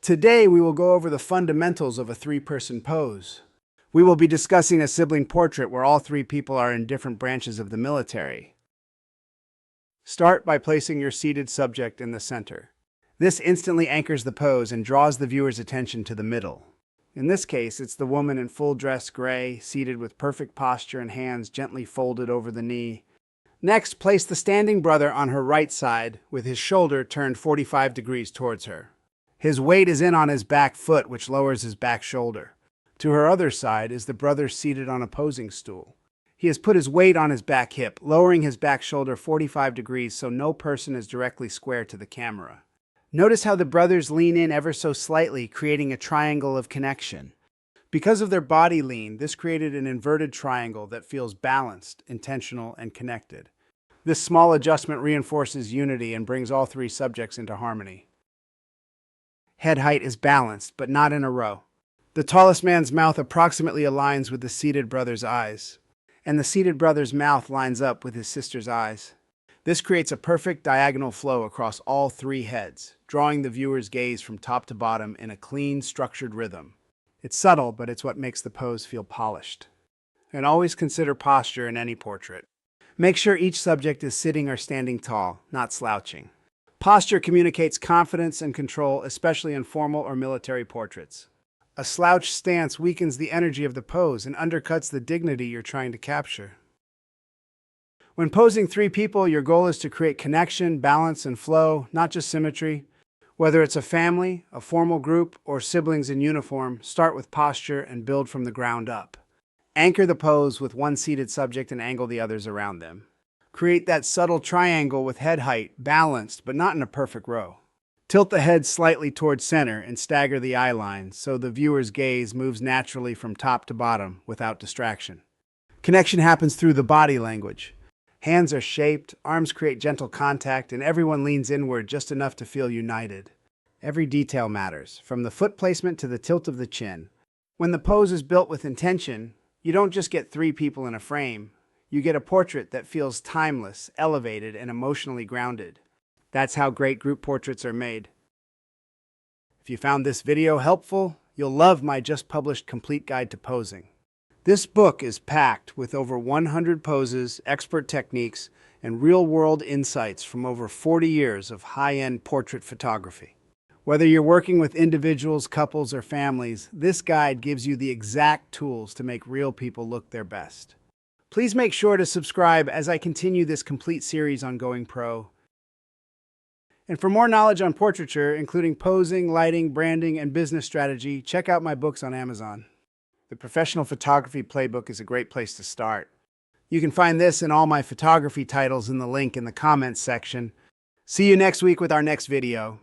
Today, we will go over the fundamentals of a three-person pose. We will be discussing a sibling portrait where all three people are in different branches of the military. Start by placing your seated subject in the center. This instantly anchors the pose and draws the viewer's attention to the middle. In this case, it's the woman in full dress gray, seated with perfect posture and hands gently folded over the knee. Next, place the standing brother on her right side with his shoulder turned 45 degrees towards her. His weight is in on his back foot, which lowers his back shoulder. To her other side is the brother seated on a posing stool. He has put his weight on his back hip, lowering his back shoulder 45 degrees so no person is directly square to the camera. Notice how the brothers lean in ever so slightly, creating a triangle of connection. Because of their body lean, this created an inverted triangle that feels balanced, intentional, and connected. This small adjustment reinforces unity and brings all three subjects into harmony. Head height is balanced, but not in a row. The tallest man's mouth approximately aligns with the seated brother's eyes, and the seated brother's mouth lines up with his sister's eyes. This creates a perfect diagonal flow across all three heads, drawing the viewer's gaze from top to bottom in a clean, structured rhythm. It's subtle, but it's what makes the pose feel polished. And always consider posture in any portrait. Make sure each subject is sitting or standing tall, not slouching. Posture communicates confidence and control, especially in formal or military portraits. A slouched stance weakens the energy of the pose and undercuts the dignity you're trying to capture. When posing three people, your goal is to create connection, balance, and flow, not just symmetry. Whether it's a family, a formal group, or siblings in uniform, start with posture and build from the ground up. Anchor the pose with one seated subject and angle the others around them. Create that subtle triangle with head height, balanced but not in a perfect row. Tilt the head slightly towards center and stagger the eye lines so the viewer's gaze moves naturally from top to bottom without distraction. Connection happens through the body language. Hands are shaped, arms create gentle contact, and everyone leans inward just enough to feel united. Every detail matters, from the foot placement to the tilt of the chin. When the pose is built with intention, you don't just get three people in a frame. You get a portrait that feels timeless, elevated, and emotionally grounded. That's how great group portraits are made. If you found this video helpful, you'll love my just published complete guide to posing. This book is packed with over 100 poses, expert techniques, and real-world insights from over 40 years of high-end portrait photography. Whether you're working with individuals, couples, or families, this guide gives you the exact tools to make real people look their best. Please make sure to subscribe as I continue this complete series on Going Pro. And for more knowledge on portraiture, including posing, lighting, branding, and business strategy, check out my books on Amazon. The Professional Photography Playbook is a great place to start. You can find this and all my photography titles in the link in the comments section. See you next week with our next video.